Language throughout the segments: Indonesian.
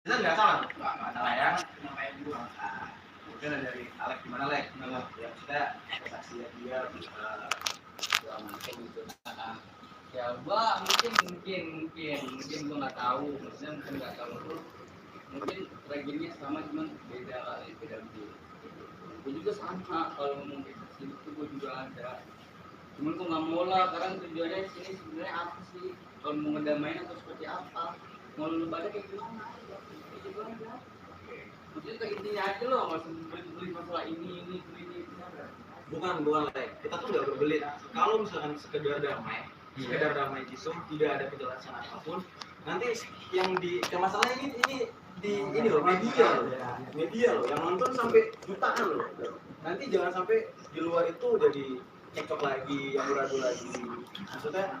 Kita nggak salah ya. Namanya juga mungkin dari Alex gimana Lex? Ya kita saksi dia segala macam gitu. Ya gua mungkin gua nggak tahu, maksudnya mungkin nggak tahu tuh, mungkin regimennya sama cuman beda kali, beda gitu. Gua juga sama, kalau ngomong kayak sini tuh gua juga ada, cuman gua nggak mau lah, karena tujuannya sini sebenarnya apa sih, kalau mau ngedamain atau seperti apa, mau lu pada kayak gimana, kayak gimana ya, maksudnya ke intinya aja loh, nggak usah beli masalah ini Bukan Lex. Kita tuh nggak berbelit. Kalau misalkan sekedar damai kisum, tidak ada kejelasan apapun, nanti yang di masalahnya ini loh, media loh yang nonton sampai jutaan loh. Nanti jangan sampai di luar itu jadi cekcok lagi, yang beradu lagi. Maksudnya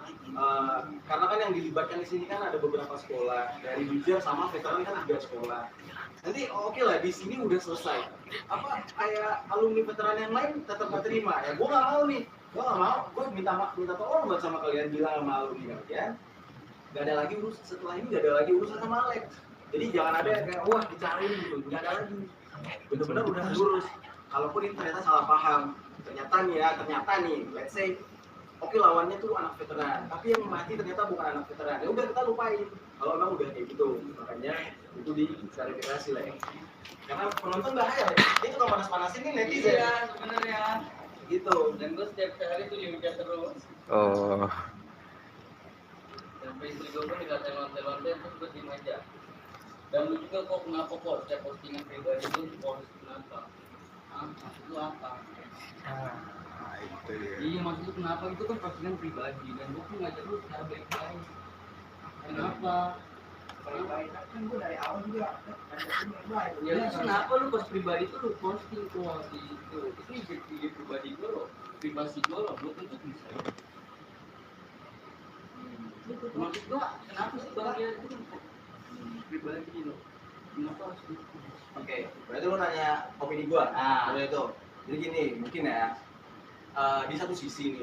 karena kan yang dilibatkan di sini kan ada beberapa sekolah, dari Bijar sama veteran kan ada sekolah. Nanti oke lah, di sini udah selesai. Apa kayak alumni veteran yang lain tetap nggak terima ya? Gue nggak mau nih, gue minta tolong buat sama kalian, bilang sama alumni kalian, nggak ada lagi urusan setelah ini, nggak ada lagi urusan sama Alex. Jadi jangan ada kayak wah dicariin gitu, nggak ada lagi. Bener-bener udah lurus. Kalaupun ini ternyata salah paham, ternyata nih, let's say, oke lawannya tuh anak veteran, tapi yang mati ternyata bukan anak veteran. Ya udah kita lupain. Kalau emang udah kayak gitu, makanya itu diklarifikasi lah ya. Karena penonton bahaya ya. Ini kalau panas-panasin nih netizen. Iya sebenarnya. Gitu. Dan gue setiap hari tuh dihujat terus. Oh. Sampai istri gue pun dikatain lonte-lonte, terus gue diem aja. Dan lu juga kok kenapa kok setiap postingan pribadi itu post kenapa? Maksud lu apa? Itu ya. Iya maksud lu kenapa, itu kan postingan pribadi dan gue pun ngajak lu secara baik-baik. Kenapa? Baik-baik kan gue dari awal juga baik. Ya terus kenapa lu post pribadi itu lu posting tuh waktu itu? Itu IG pribadi gue loh, privasi gue loh, belum tentu bisa. Maksud gue kenapa sih bagian itu pribadi loh? Kenapa harus itu? Oke, berarti lu nanya opini gue. Nah, itu. Jadi gini, mungkin ya. Di satu sisi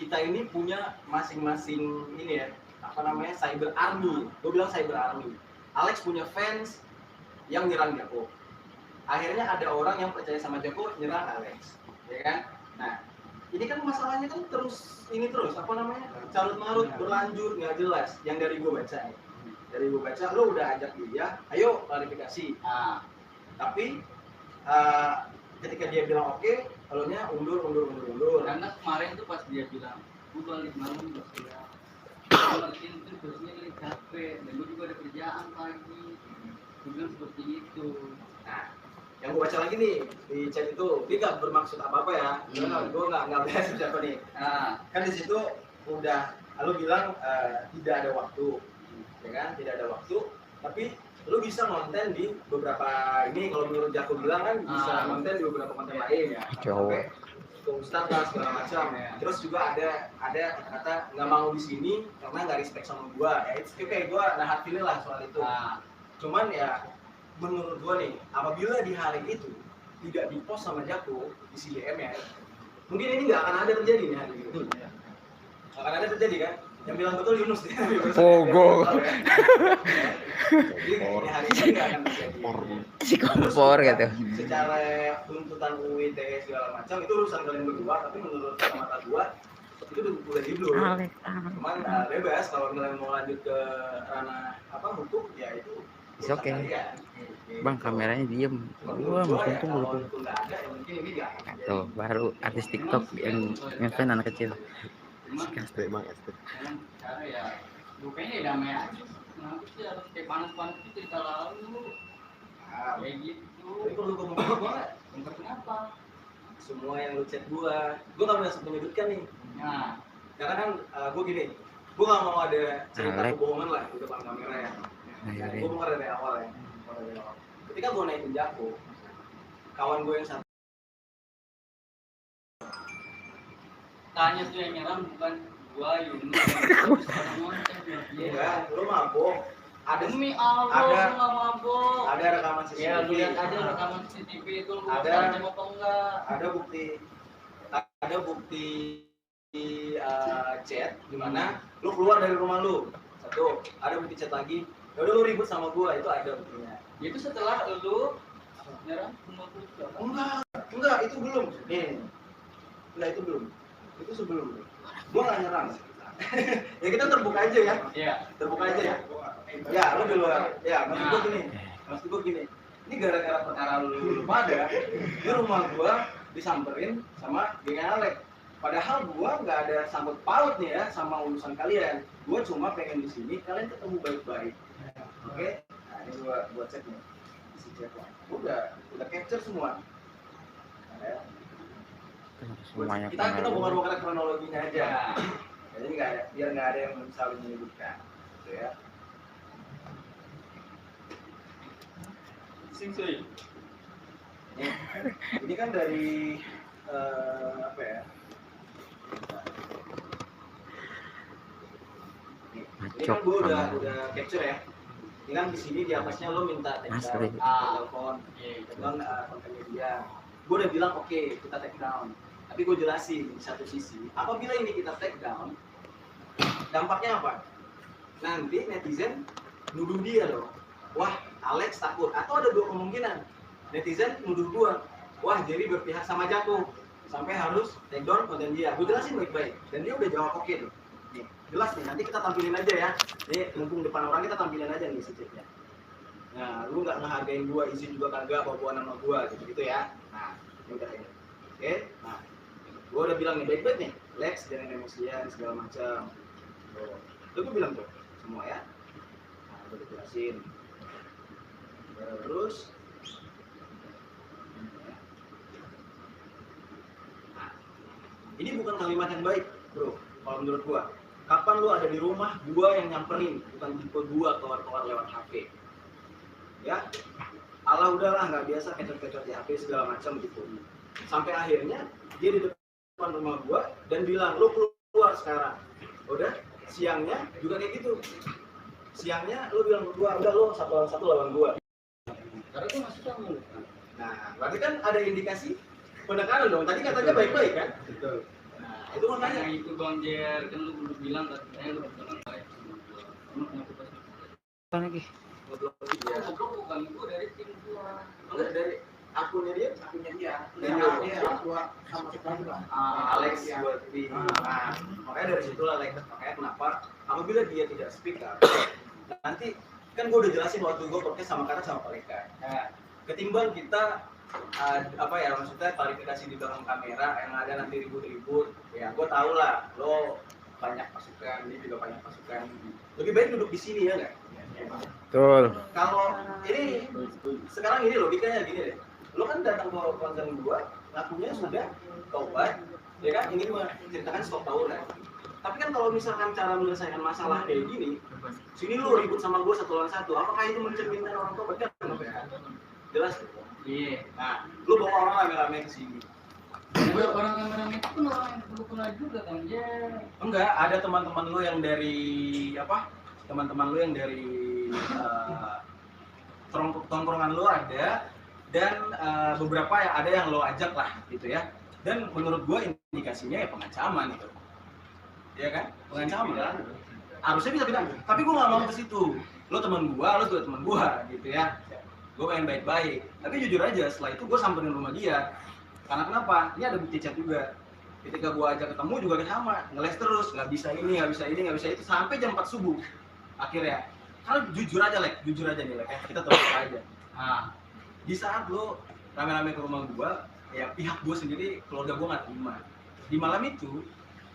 kita ini punya masing-masing ini ya, apa namanya, cyber army. Gue bilang cyber army. Alex punya fans yang nyerang Jako. Akhirnya ada orang yang percaya sama Jako nyerang Alex, ya kan? Nah, ini kan masalahnya kan terus apa namanya, carut marut, berlanjut, nggak jelas. Yang dari gue baca, lo udah ajak dia, ayo klarifikasi. Tapi ketika dia bilang oke, kalaunya undur. Karena kemarin tuh pas dia bilang, gue balik malam udah siap. Gue ngertiin tuh bosnya lagi capek, dan gue juga ada kerjaan pagi. Gue bilang seperti itu. Nah, yang gue baca lagi nih di chat itu, dia nggak bermaksud apa-apa ya. Gue nggak bahas siapa nih. Kan di situ udah, lo bilang tidak ada waktu, ya kan? Tidak ada waktu, tapi lu bisa konten di beberapa ini, kalau menurut Jako bilang kan bisa konten di beberapa konten lain ya. Sampai ke Ustadz lah segala macam ya. Terus juga ada kata nggak mau di sini karena nggak respect sama gua. Ya itu kayak gua nah hard feeling lah soal itu. Cuman ya menurut gua nih, apabila di hari itu tidak di-post sama Jako di CDM ya, mungkin ini nggak akan ada terjadi nih hari itu. Nggak akan ada terjadi kan? Yang bilang betul Yunus dia. Pogo. Jadi hari ini nggak akan terjadi. Si kompor gitu. Secara tuntutan UU ITE segala macam itu urusan kalian berdua, tapi menurut kacamata gua itu udah di blur. Cuman bebas kalau kalian mau lanjut ke ranah apa hukum ya itu. Oke. Bang kameranya diem. Gua makin tunggu. Tuh baru artis TikTok yang ngefan anak kecil. SD emang SD. Cara ya, bukannya ya damai aja. Kenapa sih harus kayak panas-panas itu cerita lalu? Kayak gitu. Tapi perlu gue ngomong banget. Kenapa? Semua yang lu chat gua nggak bisa menyebutkan nih. Nah, karena kan gua gini, gua nggak mau ada cerita kebohongan lah di depan kamera ya. Gua mau dari awal ya. Ketika gua naikin Jako, kawan gua yang satu tanya tuh yang nyerang bukan gua Yunus. Enggak, lu mabok. Demi Allah, lu nggak mabok. Ada rekaman CCTV. Ya, lu lihat aja rekaman CCTV itu, lu ada apa enggak? Ada bukti chat di mana lu keluar dari rumah lu. Satu, ada bukti chat lagi Ya udah lu ribut sama gua, itu ada buktinya. Itu setelah lu nyerang semua itu. Enggak, itu belum. Nih. Enggak, itu belum. Itu sebelum. Gua nggak nyerang. Ya kita terbuka aja ya. Iya. Terbuka aja ya. Ya, lu di luar. Ya, maksud gua gini. Maksud gua gini. Ini gara-gara perkara lu pada di rumah gua disamperin sama geng Alek. Padahal gua nggak ada sangkut paut nih ya sama urusan kalian. Gua cuma pengen di sini kalian ketemu baik-baik. Oke? Nah, ini gua cek nih. Isi chat lah. Udah capture semua. Nah, ya. Semuanya Kita bongkar-bongkar kronologinya aja. Jadi nggak ada, biar nggak ada yang saling menyebutkan, gitu ya. Sing. Ini kan dari apa ya? Ini kan gue udah capture ya. Ini kan di sini di atasnya lo minta take down, telepon, konten media. Gue udah bilang oke, kita take down. Tapi gue jelasin di satu sisi, apabila ini kita take down, dampaknya apa? Nanti netizen nuduh dia loh. Wah, Alex takut. Atau ada dua kemungkinan. Netizen nuduh gua, wah jadi berpihak sama Jako sampai harus take down konten dia. Gue jelasin baik-baik dan dia udah jawab oke loh. Nih, jelas nih, nanti kita tampilin aja ya. Nih, mumpung depan orang kita tampilin aja nih secetnya. Nah, lu nggak ngehargain gua, izin juga kagak bawa nama gua gitu ya. Nah, ini udah ini. Oke, nah, gua udah bilang nih baik-baik nih, Lex jangan emosian segala macam. Itu gua bilang tuh semua ya. Nah, udah dijelasin. Terus nah, ini bukan kalimat yang baik, bro. Kalau menurut gua, kapan lu ada di rumah, gua yang nyamperin, bukan tipe gua keluar-keluar lewat HP. Ya, Allah udahlah nggak biasa kecot-kecot di HP segala macam gitu. Sampai akhirnya dia di depan rumah gua dan bilang, lu keluar sekarang. Udah, siangnya juga kayak gitu. Siangnya lu bilang ke gua, udah lu satu lawan gua. Karena itu masih kamu. Nah, berarti kan ada indikasi pendekanan dong. Tadi katanya baik-baik kan? Betul. Nah, itu makanya itu Bang Jer, kan lu udah bilang katanya lu bukan baik. Apa lagi? ngobrol Dia dia. ngobrol bukan gua dari tim gua. Enggak dari akunnya dia. Dari dia gua sama sekali Bang. Alex buat di. Nah, makanya dari situlah Alex. Makanya kenapa apabila dia tidak speak up, nanti kan gue udah jelasin waktu gue podcast sama Kata sama Paleka. Nah, ketimbang kita apa ya maksudnya klarifikasi di belakang kamera yang ada nanti ribut-ribut, ya gue tau lah lo banyak pasukan, dia juga banyak pasukan. Lebih baik duduk di sini ya nggak? Betul. Kalau ini sekarang ini logikanya gini deh, lo kan datang ke konten gue, ngakunya sudah taubat, ya kan? Ini menceritakan stok tauran. Tapi kan kalau misalkan cara menyelesaikan masalah kayak gini, sini lu ribut sama gue satu lawan satu, apakah itu mencerminkan orang tua benar? Jelas? Iya. Nah, lu bawa orang rame-rame ke sini. Orang kameramen itu kan orang yang perlu kenal juga kan Jer. Enggak, ada teman-teman lu yang dari apa? Teman-teman lu yang dari tongkrongan lu ada dan beberapa yang ada yang lo ajak lah gitu ya. Dan menurut gue indikasinya ya pengancaman itu. Ya kan? Pengancaman. Harusnya bisa bilang, tapi gue nggak mau ke situ. Lo teman gue, lo juga teman gue, gitu ya. Gue pengen baik-baik. Tapi jujur aja, setelah itu gue samperin rumah dia. Karena kenapa? Ini ada bukti chat juga. Ketika gue ajak ketemu juga sama, ngeles terus, nggak bisa ini, nggak bisa itu, sampai jam 4 subuh. Akhirnya, karena jujur aja nih, Lek. Kita terbuka aja. Nah, di saat lo rame-rame ke rumah gue, ya pihak gue sendiri, keluarga gue nggak terima. Di malam itu,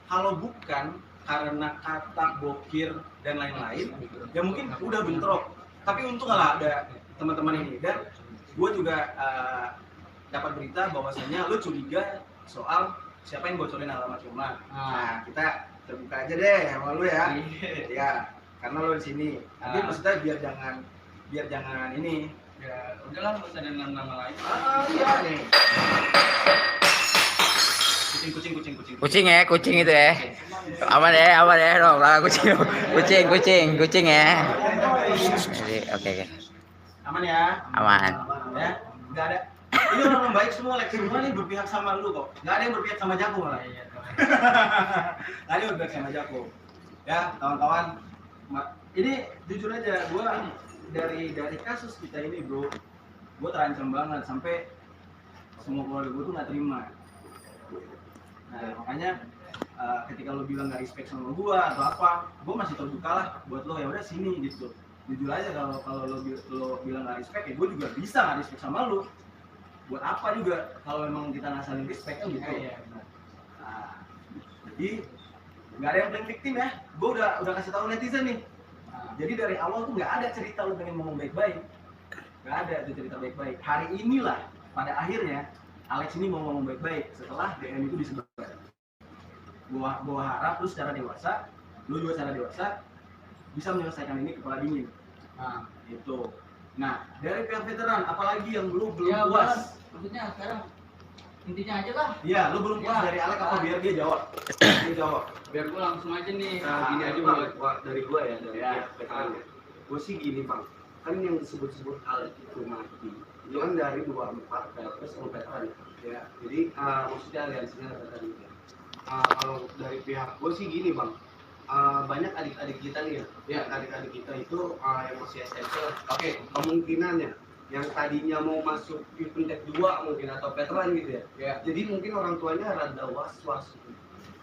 kalau bukan karena kata bokir dan lain-lain, ya mungkin udah bentrok. Tapi untung lah ada teman-teman ini. Dan gue juga dapat berita bahwasanya lo curiga soal siapa yang bocorin alamat rumah. Nah, kita terbuka aja deh sama lo ya. Ya, karena lo di sini. Tapi maksudnya biar jangan ini. Ya, udahlah nggak usah dengan nama lain. Iya nih. Kucing ya, kucing itu ya. Aman ya, no, kucing ya. Jadi, oke. Aman ya? Aman. Ya, nggak ada. Ini orang baik semua, Lex. Semua nih berpihak sama lu kok. Nggak ada yang berpihak sama Jako malah. Nggak ada yang berpihak sama Jako. Ya, kawan-kawan, ini jujur aja, gua dari kasus kita ini bro, gua terancam banget sampai semua keluarga gua tuh nggak terima. Nah makanya ketika lo bilang nggak respect sama gua atau apa, gua masih terbuka lah buat lo, ya udah sini gitu. Jujur aja kalau lo bilang nggak respect, ya gua juga bisa nggak respect sama lo. Buat apa juga kalau memang kita nggak saling respect kan gitu. Nah, jadi nggak ada yang paling victim ya. Gue udah kasih tahu netizen nih. Jadi dari awal tuh nggak ada cerita lu pengen ngomong baik-baik, nggak ada tuh cerita baik-baik. Hari inilah pada akhirnya Alex ini mau ngomong baik-baik setelah DM itu disebar. Gua harap lu secara dewasa, lu juga secara dewasa bisa menyelesaikan ini kepala dingin. Nah itu. Nah dari pihak veteran, apalagi yang belum Ya, puas? maksudnya sekarang intinya aja lah. Iya, lu belum puas Ya. dari Alex apa biar dia jawab? Dia jawab. Biar gua langsung aja nih. Gini aja bang, dari gua ya, dari Ya. veteran. Gue sih gini bang, kan yang disebut-sebut hal itu mati, itu kan dari 24 PLP sama veteran. Ya, jadi maksudnya aliansinya veteran. Kalau dari pihak gue sih gini bang, banyak adik-adik kita nih ya, adik-adik kita itu yang masih SMP. Oke, kemungkinannya yang tadinya mau masuk Eventech 2 mungkin atau veteran gitu ya. Ya. Jadi mungkin orang tuanya rada was-was gitu.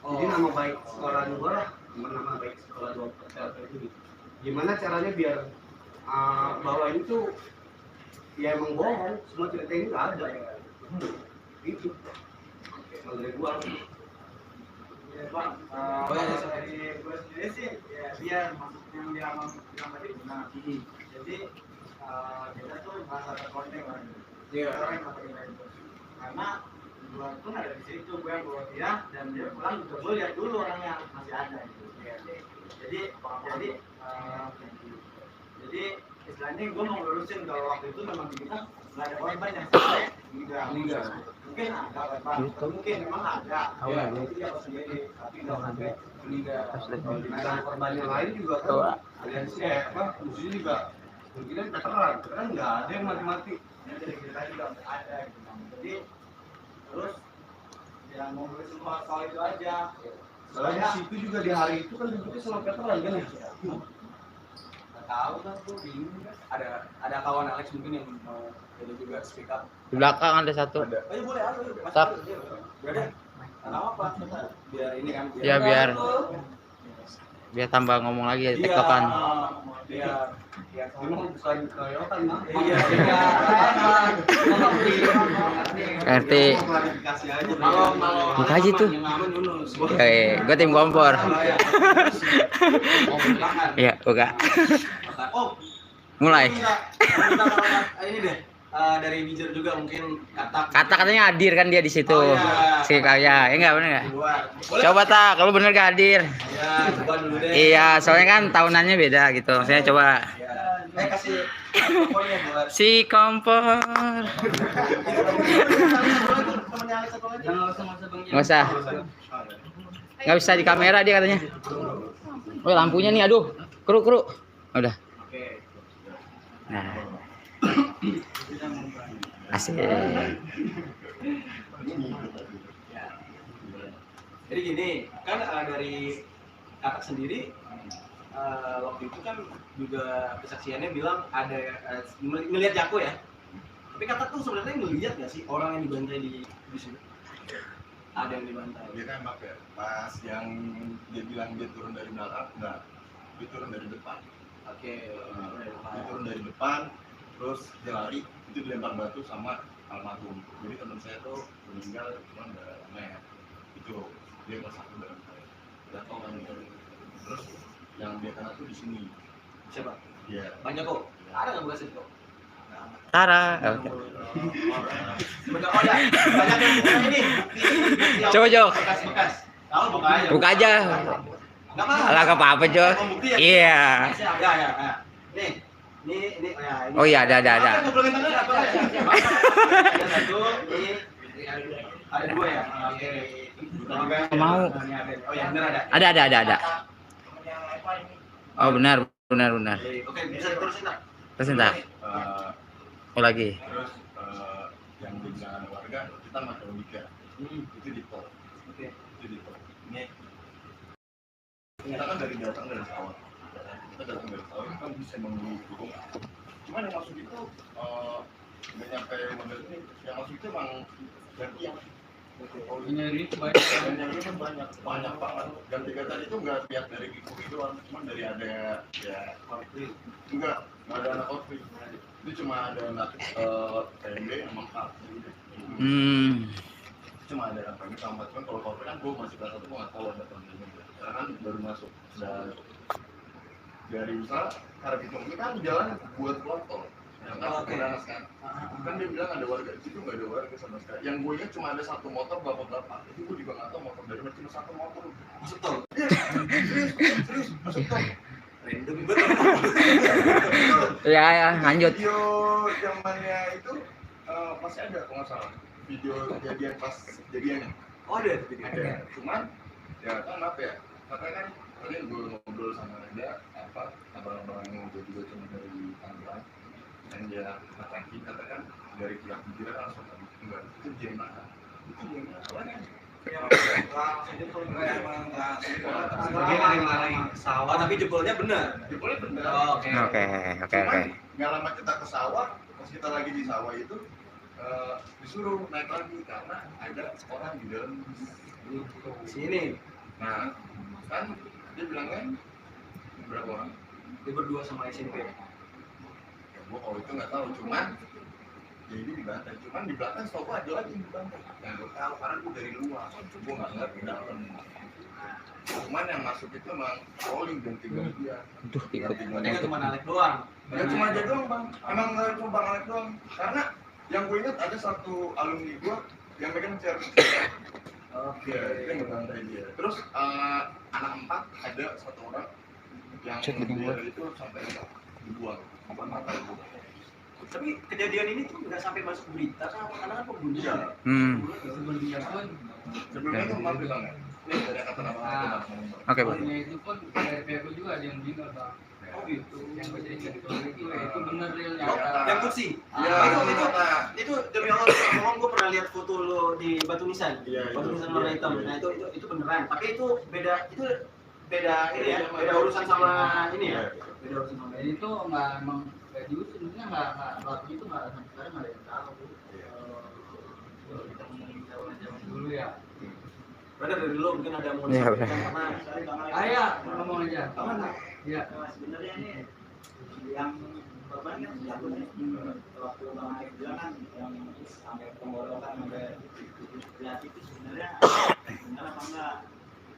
Jadi nama baik sekolah 2 lah, nama baik sekolah 2 PLP itu gitu. Gimana caranya biar bahwa ini tuh ya emang bohong, semua cerita ini nggak ada itu. Kalau dari gua Ya bang, dari gue sendiri sih, ya dia maksudnya yang dia bilang tadi benar. Jadi kita tuh merasa terkonten lah. Orang yang ngapain itu. Karena gue pun ada di situ, gue yang bawa dia dan dia pulang juga gue lihat dulu orangnya masih ada gitu. Jadi istilahnya gue mau lurusin kalau waktu itu memang di kita nggak ada korban yang sampai meninggal. Mungkin ada, mungkin memang ada. Ya. Itu dia sendiri, tapi nggak sampai meninggal. Nah, korban yang lain juga kan aliansi musuhnya juga mungkin veteran kan nggak ada yang mati-mati. Jadi kita juga nggak ada gitu. Jadi terus yang mau lurusin soal itu aja. Soalnya di situ juga di hari itu kan duduknya sama veteran kan ya. Nggak tahu kan tuh bingung kan. Ada kawan Alex mungkin yang mau jadi juga speak up. Di belakang ada satu. Oh iya boleh, Mas. Tak. Berada. Kenapa apa? Biar ini kan. Ya biar tambah ngomong lagi ya tiktokan. Biar Memang bukan keroyokan mah. Iya. Ngerti. Klarifikasi aja. Kalau Buka aja tuh. yang aman Yunus. Gue tim kompor. Iya, buka. Oh, Mulai. Ini deh. Dari Bijer juga mungkin Katanya hadir kan dia di situ. Oh, iya. Si kaya, ya enggak bener enggak? Boleh. Coba tak, kalau bener gak hadir. Ya, coba dulu deh. Iya, soalnya kan tahunannya beda gitu. Maksudnya coba Ya. Kasih pokoknya buat si kompor. temennya Alex satu lagi. Jangan usah Bang. Nggak usah. Nggak bisa di kamera dia katanya. Oh lampunya nih, aduh, kru. Udah. Oke. Nah, asik. Jadi gini, kan dari kakak sendiri waktu itu kan juga kesaksiannya bilang ada ngelihat Jako ya. Tapi kakak tuh sebenarnya ngelihat nggak sih orang yang dibantai di sini? Ada yang dibantai. Dia nembak ya, pas yang dia bilang dia turun dari belakang, enggak, dia turun dari depan. Oke. Dia turun dari depan, terus dia lari, itu dilempar batu sama almarhum. Jadi teman saya tuh meninggal cuma udah mer, itu dia kelas 1 dalam saya, jatuh kan gitu. Terus yang dia kena tuh di sini. Siapa? Dia Banyak kok. Ada nggak bekas itu kok? Tara. Bener, oh ya, banyak yang buka ini. Coba, Jo. Bekas-bekas. Tahu buka aja. Buka aja. Nggak apa-apa. Alah gak apa-apa, Jo. Pembukti ya? Iya. Ya. Nih, ini. Oh iya, ada. Apa, ngobrolin tangan apa aja? Ada satu, ini ada dua ya. Oke. Mau. Oh ya, benar ada. Ada. Oh benar. Oke, bisa diterusin tak? Terus entar. Oh lagi. Terus yang dia bilang ada warga, kita pakai logika. Itu di tol. Oke. Itu di tol. Ini kita kan datang dari pesawat. kita datang dari sawah itu kan bisa memilih burung. Cuman yang masuk itu nggak nyampe model ini, yang masuk itu emang gantian. Ini banyak. Dan yang ini banyak banget. Ganti-gantian itu nggak tiap dari Kikuki doang, cuma dari ada ya enggak ada anak outfit. Itu cuma ada anak PMB sama Kak. Cuma ada apa ini sama cuman kalau outfit kan gue masih kelas 1 gue nggak tahu ada PMB karena kan baru masuk dan dari usaha karena ini kan jalan buat keluar tol. Yang Cibodas kan dia bilang ada warga di situ, nggak ada warga sama sekali. Yang gue ingat cuma ada satu motor bapak-bapak, itu gue juga nggak tahu motor dari mana, cuma satu motor masuk tol. Iya, serius masuk tol. Random betul. Ya, lanjut. Video zamannya itu masih ada kalau nggak salah. Video kejadian pas kejadiannya. Oh ada video. Ada. Cuman ya kan apa ya? Katanya kan kalian gue ngobrol sama Reda apa abang-abang yang juga cuma dari Tangerang. Dan dia katakan dari pihak bijiran langsung enggak itu gimana itu gimana sawah tapi jebolnya benar. Jebolnya benar. Oke. Nggak lama kita ke sawah, pas kita lagi di sawah itu disuruh naik lagi karena ada orang di dalam Sini. nah kan dia bilangnya berapa orang? Dia berdua sama SMP. Gue kalau itu nggak tahu, cuman ya ini dibantai, cuman di belakang setahu gue ada lagi yang dibantai yang gue tahu karena gue dari luar, gue nggak ngerti dalam cuman yang masuk itu emang rolling ganti-gantian Aduh, ikut. Mereka cuma Alek doang. ya cuma aja doang bang, emang nggak cuma bang Alek doang karena yang gue ingat ada satu alumni gue yang megang chair Oke. itu yang ngebantai dia terus anak 4 ada satu orang yang Cek gedung dia gua. itu sampai dibuang apa mata itu. Tapi kejadian ini tuh nggak sampai masuk berita karena kan pembunuhan. Iya. Sebelumnya pun Sebelumnya itu maaf bang ya. Ini dari kata nama Oke, Bang. sebelumnya itu pun dari pihak juga ada yang bilang bang. Oh gitu. Yang baca itu bener real Oh, nyata. Yang kursi. Iya, Itu demi Allah, tolong gue pernah lihat foto lo di Batu Nisan. Iya, Batu itu. Nisan warna hitam. Iya. Nah itu beneran. Tapi itu beda ini ya, beda urusan sama ini ya. Beda urusan sama Dan itu nggak emang nggak diusir, sebenarnya nggak pelaku itu nggak sampai sekarang nggak ada yang tahu. Kalau kita ngomongin zaman dulu ya. Berarti dari dulu mungkin ada mau Iya, disampaikan benar. karena Ayah ngomong aja. Iya. Sebenarnya ini yang korban kan jatuhnya waktu Bang Alek bilang kan yang sampai penggorokan sampai berat itu sebenarnya benar apa enggak?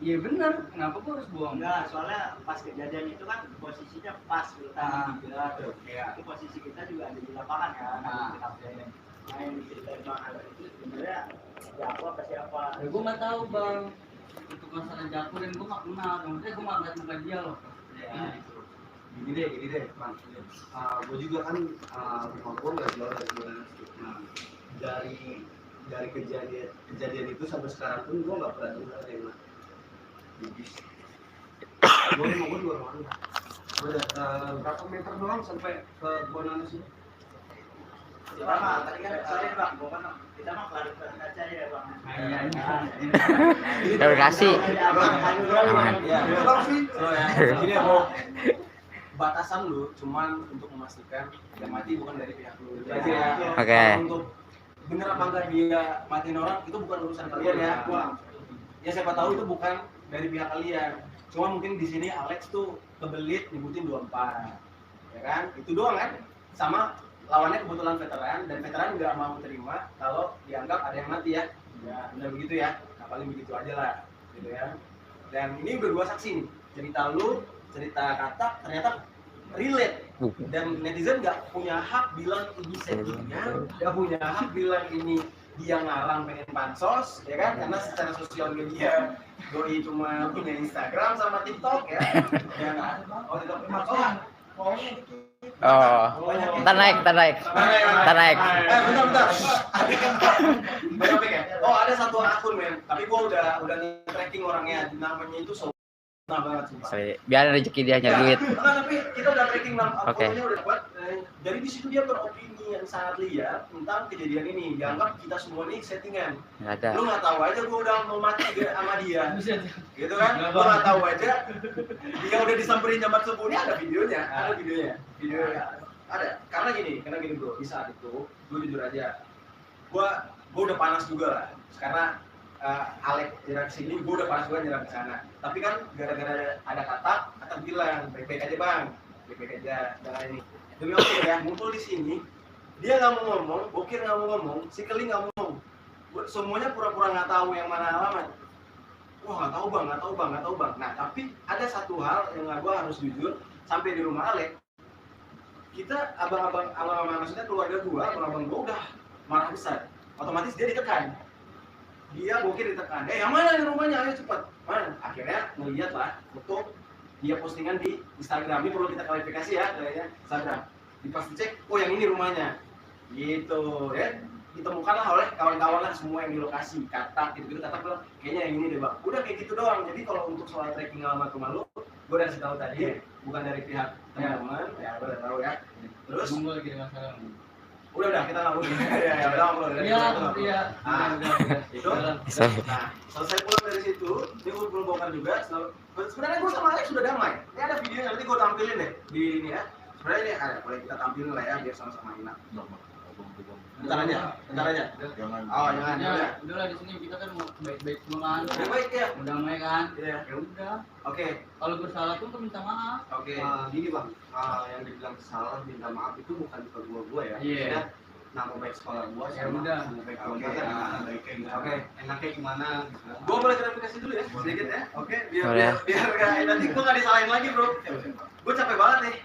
Iya benar. Kenapa gua harus buang? Enggak, soalnya pas kejadian itu kan posisinya pas kita di berat. Iya. Itu posisi kita juga ada di lapangan kan. Nah, yang diceritain Bang Alek itu sebenarnya siapa apa siapa? Ya gua nggak tahu bang. Untuk masalah jatuh dan gua nggak kenal. Maksudnya gua nggak ngeliat muka dia loh. Gini deh bang, gue juga kan rumah gue nggak jauh dari Cibodas. Nah, dari kejadian itu sampai sekarang pun gue nggak pernah dengar ada yang mati di bis. Gue rumah gue juga rumah berapa meter doang sampai ke Bonana sini. Kita mah tadi kan sorry Bang, bukan kita mah klarifikasi aja ya Bang. Klarifikasi. Aman. ya. So ya, gini ya, Bro. Batasan lu cuman untuk memastikan yang mati bukan dari pihak lu. Itu aja ya. Oke. Kalau untuk bener apa enggak dia matiin orang itu bukan urusan kalian ya. Ya siapa tahu itu bukan dari pihak kalian. Cuma mungkin di sini Alex tuh kebelit nyebutin 24. Ya kan? Itu doang kan? Sama lawannya kebetulan veteran dan veteran nggak mau terima kalau dianggap ada yang mati ya. Ya benar begitu ya. Nah, paling begitu aja lah, gitu ya. Dan ini udah 2 saksi nih. Cerita lu, cerita Kata ternyata relate. Dan netizen nggak punya hak bilang ini settingan, nggak punya hak bilang ini dia ngarang pengen pansos, ya kan? Karena secara sosial media doi cuma punya Instagram sama TikTok ya. Dan oh TikTok Oh, ntar naik. bentar. Banyak ya. Oh ada satu akun men, tapi gua udah tracking orangnya, namanya itu Nah banget sumpah. Biar rezeki dia nyari duit. Enggak, tapi kita udah tracking Oke. fotonya udah dapat. Jadi di situ dia beropini yang sangat liar tentang kejadian ini. Dianggap kita semua ini settingan. Nggak ada. Lu nggak tahu aja gua udah mau mati sama dia. Gitu kan? Lu nggak tahu aja. Dia udah disamperin jam 4 subuh ini ada videonya. Ada videonya. Ada. Karena gini bro. Di saat itu, gua jujur aja. Gua udah panas juga lah. Karena Alex nyerang sini, gue udah panas juga nyerang ke sana. Tapi kan gara-gara ada kata bilang baik-baik aja bang, baik-baik aja, jangan ini. Demi oke ya, ngumpul di sini, dia nggak mau ngomong, Bokir nggak mau ngomong, si Keling nggak mau ngomong. Semuanya pura-pura nggak tahu yang mana alamat. Wah nggak tahu bang. Nah tapi ada satu hal yang gue harus jujur, sampai di rumah Alex, kita abang-abang maksudnya keluarga gue, abang-abang gue udah marah besar. Otomatis dia ditekan. Dia mungkin ditekan, yang mana nih rumahnya, ayo cepat. Mana? Akhirnya melihat lah foto dia postingan di Instagram. Ini perlu kita klarifikasi ya, kayaknya Instagram. Pas dicek, oh yang ini rumahnya. Gitu, ya. Ditemukanlah oleh kawan-kawan lah semua yang di lokasi, kata bilang, kayaknya yang ini deh bang. Udah kayak gitu doang. Jadi kalau untuk soal tracking alamat rumah lu, gue udah kasih tahu tadi, bukan dari pihak teman-teman, ya gue udah tahu ya. Terus, Tunggu lagi dengan masalah. udah kita nggak boleh. Ya udah ngobrol. Iya. Itu. Nah, selesai pulang dari situ, ini gue belum bongkar juga. Sebenarnya gue sama Alex sudah damai. Ini ada videonya, nanti gue tampilin deh di ini ya. Sebenarnya ini ada, boleh kita tampilin lah ya, biar sama-sama enak. Bentar aja. Jangan. Oh jangan. Ya, udahlah di sini kita kan mau baik-baik semua kan. Baik ya. Udah damai kan? Iya. Ya udah. Oke. Kalau bersalah pun minta maaf. Oke. Gini bang, yang dibilang salah minta maaf itu bukan ke gua ya. Iya. Maksudnya, nama baik sekolah gua Ya udah. nama baik Oke. keluarga kan. Oke. Enaknya gimana? Gitu. Gue boleh klarifikasi dulu ya, sedikit ya. Oke, biar Boleh. nggak nanti gue nggak disalahin lagi bro. Gue capek banget nih,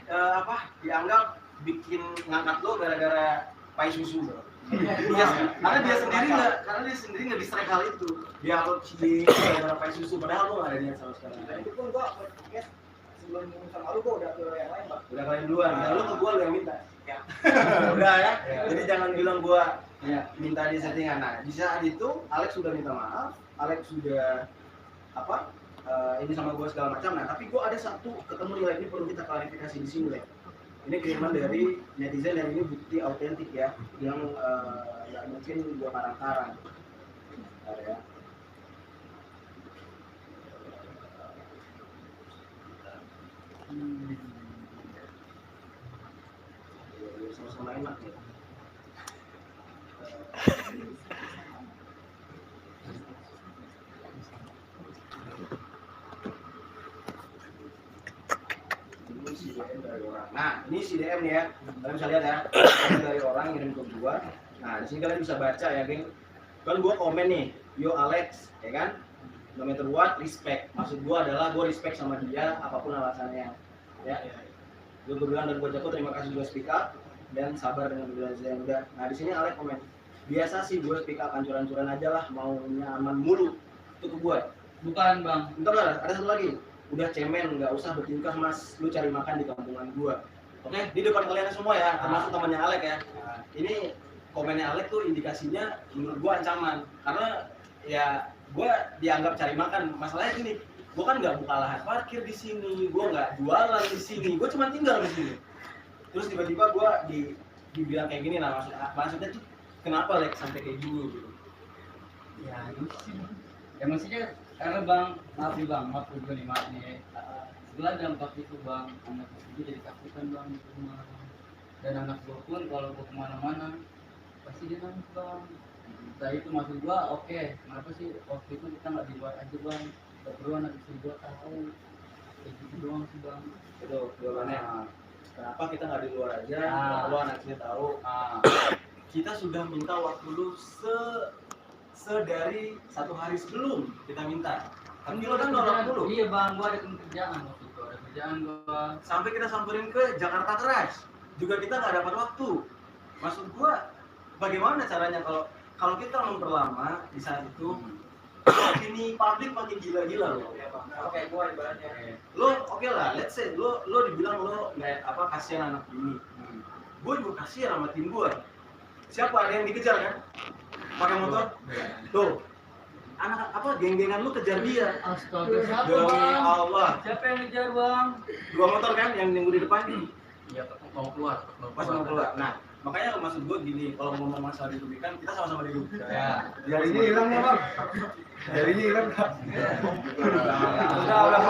dianggap bikin ngangkat lo gara-gara pai susu bro. Karena dia sendiri nggak distrek hal itu. Dia upload cheating gara-gara pai susu, padahal lo nggak ada niat sama sekali. Nah, itu pun gua podcast sebelum sama lu gua udah ke yang lain, Bang. Udah kalian duluan, dan lo ke gue lo yang minta. Ya. Udah ya. Jadi jangan bilang gue minta di settingan. Nah di saat itu Alex sudah minta maaf, Alex sudah ini sama gue segala macam. Nah tapi gue ada satu ketemu nilai ini perlu kita klarifikasi di sini Le. Ini kiriman dari netizen dan ini bukti autentik ya, yang nggak mungkin gue karang-karang. Ya. Sama-sama enak ya. Ini si DM dari orang. Nah, ini si DM nih ya. Kalian bisa lihat ya. DM dari orang ngirim ke gua. Nah, di sini kalian bisa baca ya, geng. Kan gua komen nih, yo Alex, ya kan? No matter what, respect. Maksud gua adalah gua respect sama dia apapun alasannya. Ya. Gue berbilang dan gue Joko terima kasih juga speak up dan sabar dengan penjelasan yang udah. Nah di sini Alex komen, biasa sih gue speak up hancur-hancuran aja lah, maunya aman mulu. Itu ke gue. Bukan bang. Bentar lah, ada satu lagi. Udah cemen, nggak usah bertingkah mas, lu cari makan di kampungan gue. Oke, di depan kalian semua ya, termasuk temannya Alex ya. Ini komennya Alex tuh indikasinya menurut gue ancaman, karena ya gue dianggap cari makan. Masalahnya gini, gue kan nggak buka lahan parkir di sini, gue nggak jualan di sini, gue cuma tinggal di sini. Terus tiba-tiba gue dibilang kayak gini, nah maksudnya tuh kenapa Lex sampai kayak gini gitu? Ya itu sih bang. Ya maksudnya karena bang, maaf juga nih maaf nih. Setelah dampak itu bang, anak itu jadi takutan bang di rumah. Dan anak gue pun kalau gue kemana-mana pasti dia nangis bang. Nah itu maksud gue, oke, kenapa sih waktu itu kita nggak di luar aja bang? Perlu anak istri gue tahu kayak gitu doang sih bang. Itu jawabannya. Kenapa kita nggak di luar aja? Kalau anak istri tahu. Kita sudah minta waktu lu sedari 1 hari sebelum kita minta. Tapi lo kan nolak dulu. Iya bang, gue ada kerjaan waktu itu, ada kerjaan gue. Sampai kita samperin ke Jakarta Keras, juga kita nggak dapat waktu. Maksud gue, bagaimana caranya kalau kita memperlama di saat itu? Ini publik makin gila-gila loh. Ya, Bang. Kalau kayak gua ibaratnya. Lo oke lah, let's say lo dibilang lo nggak kasihan anak ini. Gue juga kasihan sama tim gue. Siapa ada yang dikejar kan? Pakai motor? Tuh. anak apa geng-gengan lu kejar dia. Astaga, siapa Demi bang? Allah. Siapa yang ngejar bang? 2 motor kan yang nunggu di depan. Iya, mau keluar. Pas mau keluar. Nah, makanya maksud gue gini, kalau ngomong masalah dirugikan, kita sama-sama dirugikan. Ya. Jarinya hilang ya bang. Jarinya hilang nggak? Udah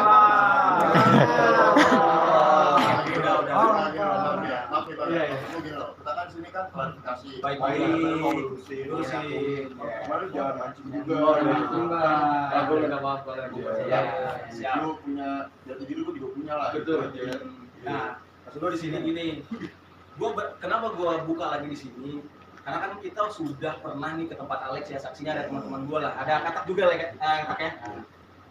Maaf ya Bang. Iya, iya. Kamu gini loh, kita kan sini kan klarifikasi. Baik-baik. Mau lurusin. Kemarin jangan mancing juga. Oh, mancing, Bang. Aku Nggak apa-apa lagi. Siap. Siap. Lu punya jati diri lu juga punya lah. Betul. Gitu aja. Nah, maksud gue di sini gini. Kenapa gue buka lagi di sini? Karena kan kita sudah pernah nih ke tempat Alex ya, saksinya ada teman-teman gue lah. Ada katak juga lah katak ya.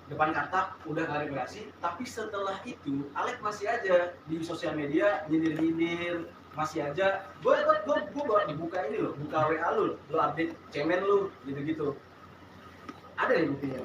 Depan katak udah klarifikasi, tapi setelah itu Alex masih aja di sosial media nyindir-nyindir, masih aja. Gue dibuka ini loh, buka WA lu update cemen lu gitu-gitu. Ada nih buktinya.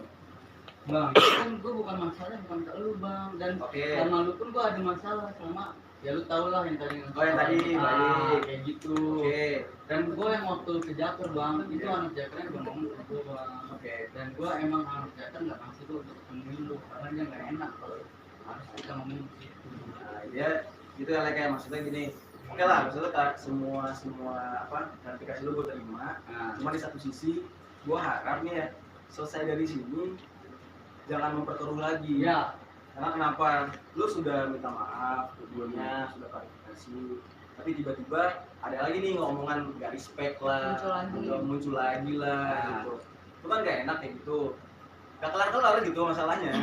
Bang, itu kan gue bukan masalah, bukan ke lu bang. Dan Oke. sama lu pun gue ada masalah sama, ya lu tau lah yang tadi. Oh, yang tadi, baik. Kayak gitu. Oke. Dan gue yang waktu ke Jakar bang, itu anak Jakarnya udah ngomong ke gue bang. Oke. Dan gue emang anak Jakar nggak ngasih lu untuk temuin lu, karena dia nggak enak kalau harus kita ngomong di situ. Nah, dia gitu ya kayak maksudnya gini. Oke lah, maksudnya semua apa klarifikasi lu gue terima. Nah, Cuma di satu sisi, gue harap nih ya selesai dari sini jangan memperkeruh lagi. iya. Karena kenapa? Lu sudah minta maaf, keduanya sudah klarifikasi, tapi tiba-tiba ada lagi nih ngomongan gak respect lah, muncul lagi lah, gitu. Itu kan gak enak kayak gitu. Gak kelar-kelar gitu masalahnya,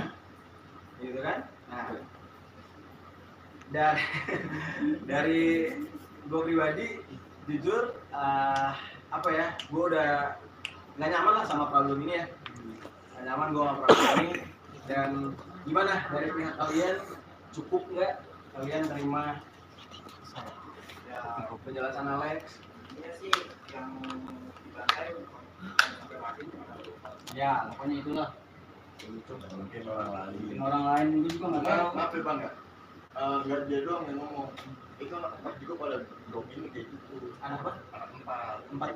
gitu kan? Nah, dan dari gue pribadi, jujur, apa ya? Gue udah nggak nyaman lah sama problem ini ya. Nggak nyaman gue sama problem ini. Dan gimana dari pihak kalian, cukup nggak kalian terima ya penjelasan Alex? Iya sih, yang dibantai sampai mati. Ya, pokoknya itulah. Mungkin orang lain. Mungkin orang lain gue juga nggak tahu. Maaf ya Bang ya. Nggak dia doang yang ngomong. Itu anak empat juga pada blog ini kayak gitu. Anak apa? Anak empat. Empat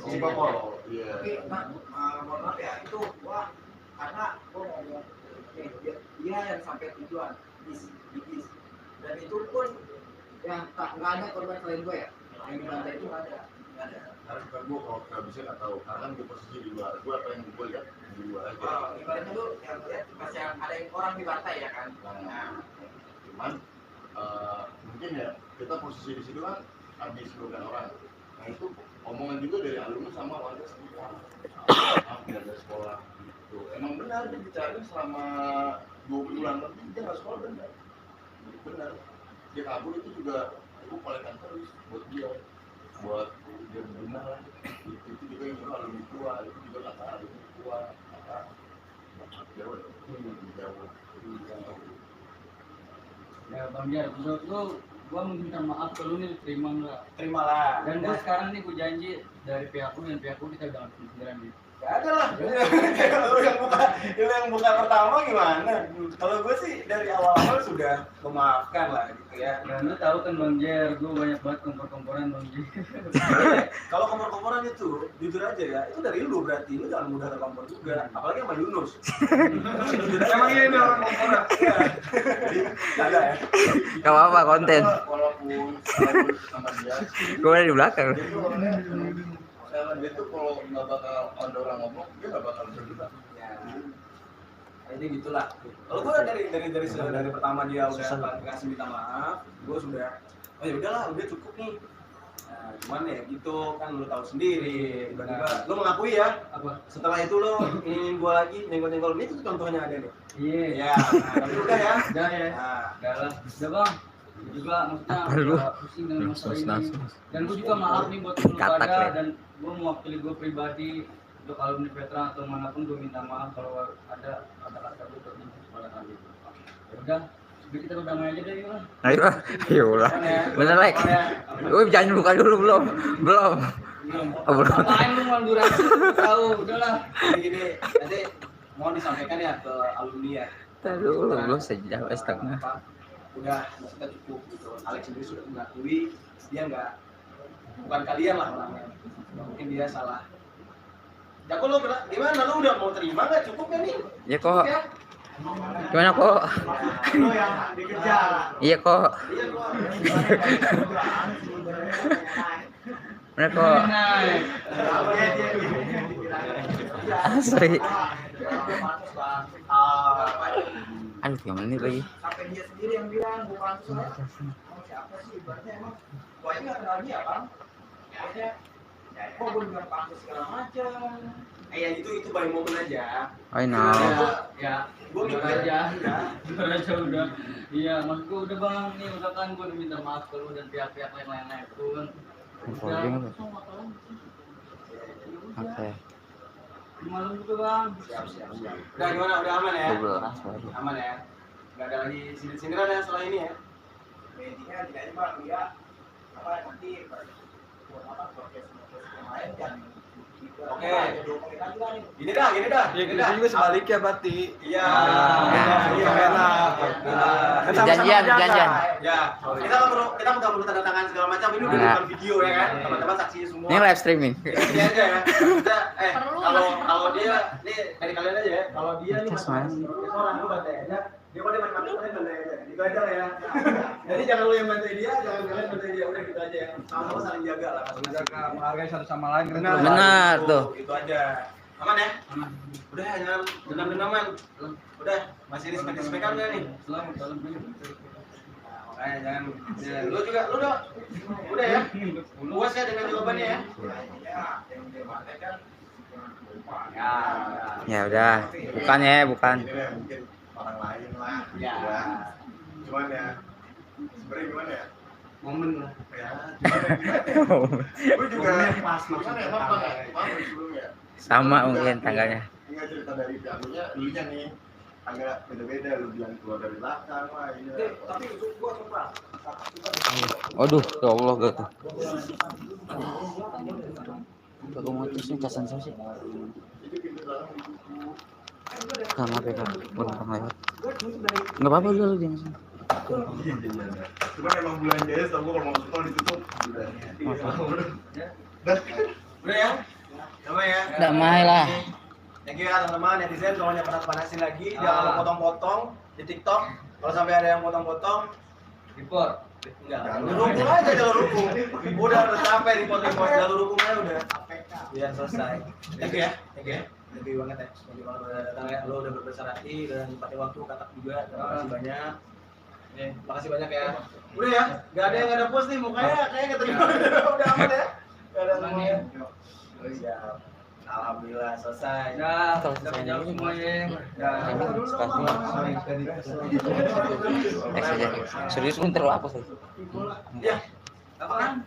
Si Koko. Iya. Oke, Pak, mohon maaf ya, itu wah karena gua ngomong dia yang sampai tujuan bis. Dan itu pun yang nggak ada korban selain gue ya, yang dibantai itu nggak ada. Karena bukan gue kalau nggak bisa nggak tahu. Karena kan gue posisi di luar. Gue apa yang gue lihat di luar aja. Ibaratnya tuh yang lihat masih ada yang orang dibantai ya kan. Nah, cuman mungkin ya kita posisi di situ kan habis bukan orang. Nah itu omongan juga dari alumni sama warga sekitar. Tidak ada sekolah. Gitu. Emang benar dia dicari selama 2 bulan lebih dia nggak sekolah benar. Benar. Dia kabur itu juga gue kolekan terus buat dia benar lah. Itu juga yang itu alumni tua, itu juga kata alumni tua, kata jauh. Ya Bang Jar, menurut lu gua minta maaf ke lu nih, terima nggak? Terimalah. Dan gua sekarang nih gua janji dari pihakku dan pihakku kita udah nggak nih. Gak ada lah. Lu yang buka pertama gimana? Kalau gue sih dari awal-awal sudah memaafkan lah gitu ya. Dan lu tahu kan Bang Jar, gua banyak banget kompor-komporan Bang Jar. Kalau kompor-komporan itu jujur aja ya, itu dari lu berarti lu jangan mudah terkompor juga, apalagi sama Yunus. Emang ini orang komporan. Gak ada ya. Gak apa-apa konten. Walaupun sama dia, Gue ada di belakang. dia tuh orangnya dia tuh kalau nggak bakal ada orang ngomong dia nggak bakal bergerak. Ya. Ini gitulah. Kalau gue dari pertama dia udah kasih minta maaf, gue sudah oh ya udahlah udah cukup nih. Nah, cuman ya gitu kan lu tahu sendiri, tiba-tiba lu mengakui ya. Apa? Setelah itu lo ingin gue lagi nyenggol-nyenggol ini tuh contohnya ada nih. Iya. Ya, nah, tapi udah ya. Udah ya. Nah, Udah lah. Udah Bang. Juga maksudnya Apa lu? udah pusing dengan masalah ini. Nasus. Dan gue juga maaf nih buat lu Katak, pada Le. dan gue mewakili gue pribadi untuk alumni veteran atau manapun gue minta maaf kalau ada kata-kata gue tertentu pada kali itu. Ya udah, jadi kita udah main aja deh yuk lah. Ayo lah. Bener Lek. Jangan buka dulu belum. Belum. Oh, belum. Ngapain lu mau durasi? Tahu, udahlah. gini, nanti mohon disampaikan ya ke alumni ya. Tadi dulu belum sejam setengah. Apa, udah maksudnya cukup gitu. Alex sendiri sudah mengakui dia bukan kalian lah orangnya, mungkin dia salah Jago lu gimana? Lu udah mau terima nggak? Cukup nggak nih? Ya kok. Gimana kok? Lu yang dikejar. Iya kok. Iya gua. Mana kok? Asli. Aduh, gimana nih lagi? Sampai dia sendiri yang bilang bukan saya. Siapa sih ibaratnya emang? Gua ini nggak kenal dia bang. Akhirnya, kok gue bilang pantas segala macam. Ya itu by momen aja. I know. Ya, Gua jujur mikir aja. Jujur aja udah. Iya, maksudku udah bang, nih misalkan gue udah minta maaf ke lu dan pihak-pihak lain-lain pun. Recording apa? Oke. Di malam juga bang. Siap. Udah gimana? Udah aman ya? 12 lagi. Aman ya? Nggak ada lagi sindir-sindiran ya setelah ini ya? Intinya tidak aja bang dia apa nanti buat apa podcast yang lain kan. Oke. Gini dah. Ya, juga sebaliknya berarti. Iya. Iya, enak. Janjian. Ya, kita nggak perlu tanda tangan segala macam. Ini udah Nah. bukan video ya kan, teman-teman saksinya semua. Ini live streaming. Ini aja ya. Kita, kalau dia, nih dari kalian aja ya. Kalau dia nih Cas, Mas. orang lu bantai aja. Dia kalau dia bantai aja. Itu aja lah ya. Jadi jangan lu yang bantai dia, jangan kalian bantai dia. Udah gitu aja ya. Sama-sama saling jaga lah. Saling jaga, menghargai satu sama lain. Benar tuh. Itu aja. Aman ya? Aman. Udah jangan dendam-dendaman. Udah, masih respect-respectan nggak nih? Selamat dalam hidup. Makanya jangan. Lu juga, lu udah ya? Puas ya dengan jawabannya ya? Ya udah. Bukan. Ini deh, mungkin orang lain lah. Ya. Cuman ya, sebenarnya gimana ya? Momen lah. Ya, cuman ya, gue juga pas gimana ya, maaf sebelumnya. Sama mungkin tanggalnya. Enggak cerita dari pihaknya, dulunya nih agak beda-beda. Lu bilang keluar dari belakang lah, ini lah. Tapi itu gua coba. Waduh, ya Allah gak tuh. Kagak mau terus nih casan sih. Itu pintu belakang ditutup. Gak ngapain kak, kurang lewat. Nggak apa-apa lu jangan. Cuman emang bulan Jaya setahu gue kalau mau masuk tol ditutup. Udah ya? Damai ya? Damai lah. Thank you ya teman-teman netizen, kalau yang panas-panasin lagi jangan lo potong-potong di TikTok. Kalau sampai ada yang potong-potong, Report. enggak. Rukun aja jalur rukun. Udah capek di pot-pot jalur rukunnya udah. Biar selesai. Thank you ya. Thank you banget ya. Thank you banget udah datang ya. Lo udah berbesar hati dan pakai waktu katak juga. Terima kasih banyak. Makasih banyak ya. Udah ya, nggak ada yang ada post nih mukanya kayaknya nggak terima. Udah aman ya. Nggak ada semuanya. Siap. Alhamdulillah selesai. Ya, kita menjawab semuanya. Ya, Saja. Serius pun terlalu apa sih? Ya. Apaan?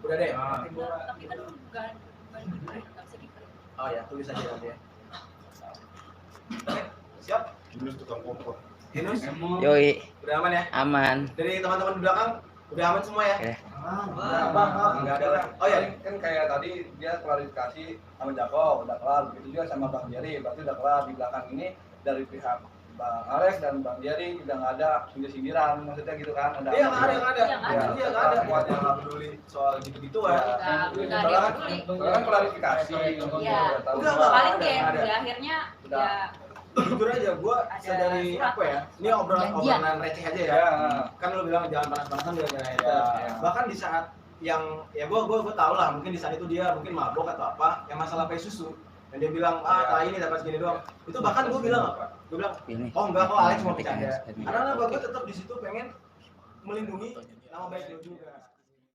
Udah deh. Tapi kan nggak bisa di-print. Oh ya, tulis aja nanti ya. Oke, siap. Yunus tukang kompor. Yunus, Yoi, udah aman ya? aman. Dari teman-teman di belakang, udah aman semua ya? Oke. Nggak ada lagi. Oh ya, Kan kayak tadi dia klarifikasi sama Jako, udah kelar. Begitu juga sama Bang Jerry, berarti udah kelar. Di belakang ini dari pihak Bang Alex dan Bang Jerry udah nggak ada sindir-sindiran, maksudnya gitu kan? Udah iya nggak ada, nggak ada. Iya, nggak ada. Iya nggak ada. Semuanya nggak peduli soal gitu-gituan. Nggak ada yang peduli. Soalnya kan klarifikasi. Iya. Tahu Enggak, semua. Paling kayak ada. udah akhirnya Udah. ya Jujur aja, gue Ada sedari surat. apa ya? Ini obrolan receh aja ya. Ya. Kan lo bilang jangan panas-panasan dia kayak itu. Ya. Bahkan di saat yang ya gue tahu lah, mungkin di saat itu dia mungkin mabok atau apa, yang masalah pay susu. Dan dia bilang, tai ini dapat segini doang. Itu bahkan gue bilang apa? Gue bilang, Ini. oh enggak kok Alex mau bercanda. Ini. Karena apa? Gue tetap di situ pengen melindungi nama baik lo juga.